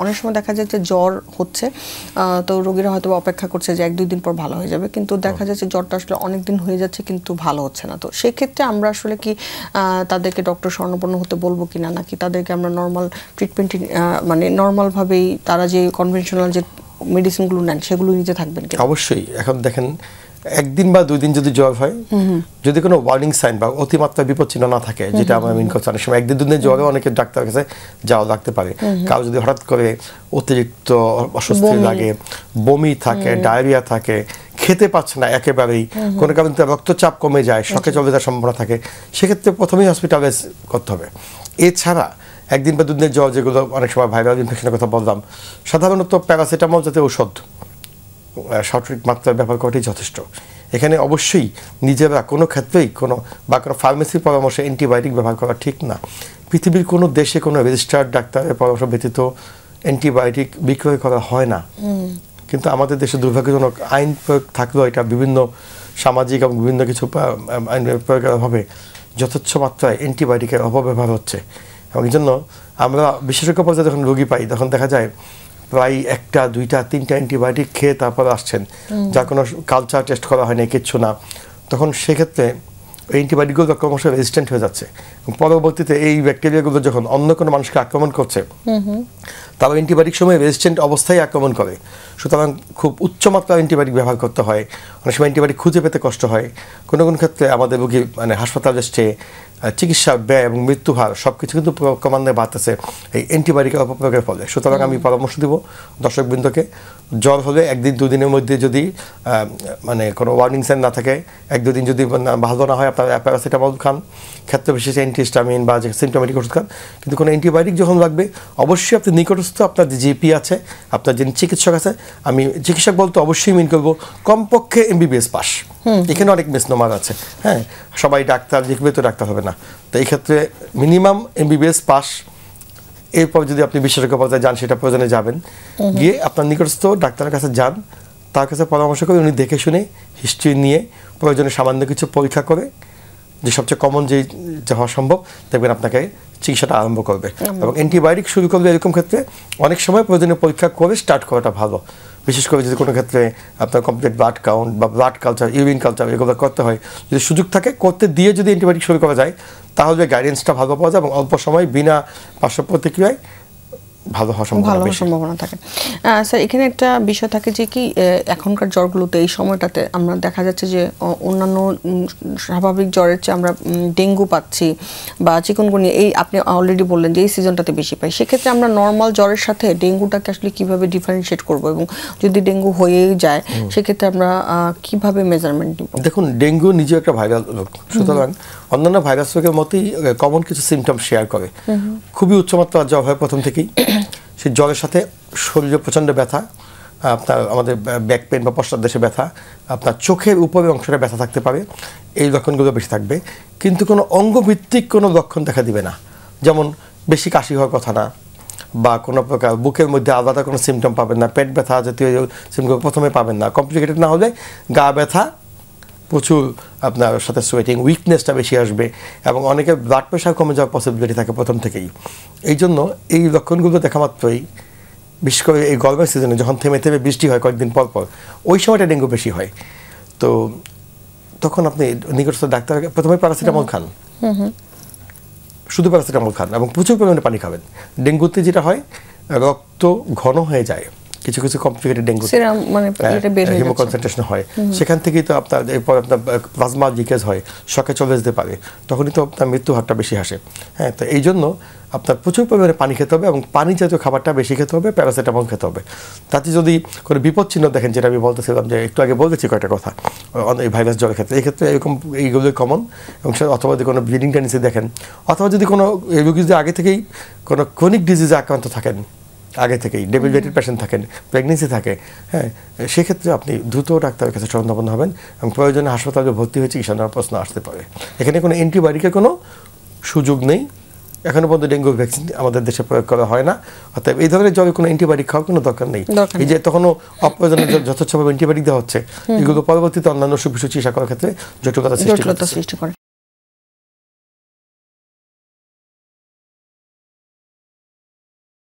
অনেক সময় দেখা যায় যে জ্বর হচ্ছে তো রোগীরা হয়তো অপেক্ষা করছে যে 1-2 দিন পর ভালো হয়ে যাবে, কিন্তু দেখা যাচ্ছে জ্বরটা আসলে অনেক দিন হয়ে যাচ্ছে কিন্তু ভালো হচ্ছে না। তো সেই ক্ষেত্রে আমরা আসলে কি তাদেরকে ডক্টর শরণাপন্ন হতে বলবো কিনা, নাকি তাদেরকে আমরা নরমাল ট্রিটমেন্ট মানে নরমাল ভাবেই তারা যে কনভেনশনাল যে মেডিসিনগুলো নেন সেগুলো নিতে থাকবেন কিনা? অবশ্যই। এখন দেখেন, একদিন বা 2 দিন যদি জ্বর হয়, যদি কোনো ওয়ার্নিং সাইন বা অতিমাত্রা বিপদ চিহ্ন না থাকে, যেটা আমরা মিন করছি, অনেক সময় 1-2 দিনের জ্বরে অনেকে ডাক্তারের কাছে যাওয়া লাগতে পারে। কারো যদি হঠাৎ করে অতিরিক্ত অস্বস্তি লাগে, বমি থাকে, ডায়রিয়া থাকে, খেতে পাচ্ছে না একেবারেই, কোনো কারণে রক্তচাপ কমে যায়, শকে চলে যাওয়ার সম্ভাবনা থাকে, সেক্ষেত্রে প্রথমেই হসপিটালাইজ করতে হবে। এছাড়া একদিন বা 2 দিনের জ্বর, যেগুলো অনেক সময় ভাইরাল ইনফেকশনের কথা বললাম, সাধারণত প্যারাসিটামল জাতীয় ঔষধ সঠিক মাত্রায় ব্যবহার করাটাই যথেষ্ট। এখানে অবশ্যই নিজেরা কোনো ক্ষেত্রেই কোনো ফার্মেসির পরামর্শে অ্যান্টিবায়োটিক ব্যবহার করা ঠিক না। পৃথিবীর কোনো দেশে কোনো রেজিস্টার্ড ডাক্তারের পরামর্শ ব্যতীত অ্যান্টিবায়োটিক বিক্রয় করা হয় না। কিন্তু আমাদের দেশে দুর্ভাগ্যজনক আইন প্রয়োগ থাকলেও এটা বিভিন্ন সামাজিক এবং বিভিন্ন কিছু আইন প্রয়োগের অভাবে যথেচ্ছ মাত্রায় অ্যান্টিবায়োটিকের অপব্যবহার হচ্ছে। এবং এই জন্য আমরা বিশেষজ্ঞ পর্যায়ে যখন রোগী পাই, তখন দেখা যায় প্রায় 1টা, 2টা, 3টা অ্যান্টিবায়োটিক খেয়ে তারপর আসছেন, যার কোনো কালচার টেস্ট করা হয়নি, কিচ্ছু না। তখন সেক্ষেত্রে এই অ্যান্টিবায়োটিকগুলো ক্রমশ রেজিস্ট্যান্ট হয়ে যাচ্ছে। পরবর্তীতে এই ব্যাকটেরিয়াগুলো যখন অন্য কোনো মানুষকে আক্রমণ করছে, তারা অ্যান্টিবায়োটিক সময় রেজিস্ট্যান্ট অবস্থায় আক্রমণ করে। সুতরাং খুব উচ্চমাত্রার অ্যান্টিবায়োটিক ব্যবহার করতে হয়। অনেক সময় অ্যান্টিবায়োটিক খুঁজে পেতে কষ্ট হয়। কোনো কোনো ক্ষেত্রে আমাদের রোগী হাসপাতালে এসছে, চিকিৎসা ব্যয় এবং মৃত্যু হার সব কিছু কিন্তু ক্রমান্বয়ে বাড়তেছে এই অ্যান্টিবায়োটিকের অপপ্রয়োগের ফলে। সুতরাং আমি পরামর্শ দিব দর্শকবৃন্দকে, জ্বর হলে 1-2 দিনের মধ্যে যদি কোনো ওয়ার্নিং সাইন না থাকে, 1-2 দিন যদি ভালো না হয়, আপনারা প্যারাসিটামল খান, ক্ষেত্র বিশেষে অ্যান্টিহিস্টামিন বা যে সিমটোমেটিক ওষুধ খান। কিন্তু কোনো অ্যান্টিবায়োটিক যখন লাগবে, অবশ্যই আপনি নিকটস্থ আপনার যে জিপি আছে, আপনার যিনি চিকিৎসক আছে, আমি চিকিৎসক বলতে অবশ্যই মিন করবো কমপক্ষে MBBS পাস। এখানে অনেক মিসনোমার আছে, হ্যাঁ, সবাই ডাক্তার লিখবে তো ডাক্তার হবে না। তো এই ক্ষেত্রে মিনিমাম MBBS পাস। এরপর যদি আপনি বিশেষজ্ঞ পর্যায়ে যান, সেটা প্রয়োজনে যাবেন, গিয়ে আপনার নিকটস্থ ডাক্তারের কাছে যান, তার কাছে পরামর্শ করে উনি দেখে শুনে হিস্ট্রি নিয়ে প্রয়োজনে সামান্য কিছু পরীক্ষা করে, যে সবচেয়ে কমন যে হওয়া সম্ভব, দেখবেন আপনাকে চিকিৎসাটা আরম্ভ করবে। এবং অ্যান্টিবায়োটিক শুরু করবে এরকম ক্ষেত্রে অনেক সময় প্রয়োজনীয় পরীক্ষা করে স্টার্ট করাটা ভালো। বিশেষ করে যদি কোনো ক্ষেত্রে আপনার কমপ্লিট ব্লাড কাউন্ট বা ব্লাড কালচার, ইউরিন কালচার এগুলো করতে হয়, যদি সুযোগ থাকে করতে দিয়ে যদি অ্যান্টিবায়োটিক শুরু করা যায়, তাহলে গাইডেন্সটা ভালো পাওয়া যায় এবং অল্প সময় বিনা পার্শ্ব প্রতিক্রিয়ায় ভালো হওয়ার সম্ভাবনা থাকে। স্যার, এখানে একটা বিষয় থাকে যে কি এখনকার জ্বরগুলোতে এই সময়টাতে আমরা দেখা যাচ্ছে যে অন্যান্য স্বাভাবিক জ্বরের চেয়ে আমরা ডেঙ্গু পাচ্ছি বা চিকুনগুনিয়া, এই আপনি অলরেডি বললেন যে এই সিজনটাতে বেশি পাই। সেক্ষেত্রে আমরা নর্মাল জ্বরের সাথে ডেঙ্গুটাকে আসলে কিভাবে ডিফারেন্সিয়েট করবো, এবং যদি ডেঙ্গু হয়েই যায় সেক্ষেত্রে আমরা কিভাবে মেজারমেন্ট নিব? দেখুন, ডেঙ্গু নিজে একটা ভাইরাল রোগ, সুতরাং অন্যান্য ভাইরাস রোগের মতোই কমন কিছু সিমটম শেয়ার করে। খুবই উচ্চমাত্রার জ্বর হয় প্রথম থেকেই, সেই জ্বরের সাথে শরীরে প্রচণ্ড ব্যথা, আপনার আমাদের ব্যাক পেন বা পশ্চাৎদেশে ব্যথা, আপনার চোখের উপরের অংশটা ব্যথা থাকতে পারে, এই লক্ষণগুলো বেশি থাকবে। কিন্তু কোনো অঙ্গভিত্তিক কোনো লক্ষণ দেখা দিবে না, যেমন বেশি কাশি হওয়ার কথা না, বা কোনো প্রকার বুকের মধ্যে আলাদা কোনো সিমটম পাবেন না, পেট ব্যথা জাতীয় সিমটম প্রথমে পাবেন না। কমপ্লিকেটেড না হলে গা ব্যথা, প্রচুর আপনার সাথে সোয়েটিং, উইকনেসটা বেশি আসবে, এবং অনেকের ব্লাড প্রেশার কমে যাওয়ার পসিবিলিটি থাকে প্রথম থেকেই। এই জন্য এই লক্ষণগুলো দেখা মাত্রই, বিশেষ করে এই গরমের সিজনে যখন থেমে থেমে বৃষ্টি হয় কয়েকদিন পর পর, ওই সময়টা ডেঙ্গু বেশি হয়। তো তখন আপনি নিকটস্থ ডাক্তার প্রথমে প্যারাসিটামল খান, শুধু প্যারাসিটামল খান, এবং প্রচুর পরিমাণে পানি খাবেন। ডেঙ্গুতে যেটা হয়, রক্ত ঘন হয়ে যায়, কিছু কিছু কমপ্লিকেটেড ডেঙ্গু হিমো কনসেন্ট্রেশন হয়, সেখান থেকেই তো আপনার এরপর আপনার প্লাজমা লিকেজ হয়, শকে চলে যেতে পারে, তখনই তো আপনার মৃত্যু হারটা বেশি আসে। হ্যাঁ, তো এই জন্য আপনার প্রচুর পরিমাণে পানি খেতে হবে, এবং পানি জাতীয় খাবারটা বেশি খেতে হবে, প্যারাসিটামল খেতে হবে। তাতে যদি কোনো বিপদ চিহ্ন দেখেন, যেটা আমি বলতেছিলাম যে একটু আগে বলেছি কয়েকটা কথা এই ভাইরাস জ্বরের ক্ষেত্রে, এই ক্ষেত্রে এরকম এইগুলোই কমন। এবং অথবা যদি কোনো ব্লিডিং টেন্ডেন্সি দেখেন, অথবা যদি কোনো রোগী যদি আগে থেকেই কোনো ক্রনিক ডিজিজে আক্রান্ত থাকেন, আগে থেকেই ডেবিলিটেড পেশেন্ট থাকেন, প্রেগনেন্সি থাকে, হ্যাঁ, সেক্ষেত্রে আপনি দ্রুত ডাক্তারের কাছে শরণাপন্ন হবেন, এবং প্রয়োজনে হাসপাতালে ভর্তি হয়ে চিকিৎসা নেওয়ার প্রশ্ন আসতে পারে। এখানে কোনো অ্যান্টিবায়োটিকের কোনো সুযোগ নেই। এখনো পর্যন্ত ডেঙ্গু ভ্যাকসিন আমাদের দেশে প্রয়োগ করা হয় না, অর্থাৎ এই ধরনের জ্বরে কোনো অ্যান্টিবায়োটিক খাওয়ার কোনো দরকার নেই। এই যে তখনও অপ্রয়োজনীয় যথেচ্ছভাবে অ্যান্টিবায়োটিক দেওয়া হচ্ছে, এগুলো পরবর্তীতে অন্যান্য অসুখ বিসুখ চিকিৎসা করার ক্ষেত্রে জটিলতা সৃষ্টি করে।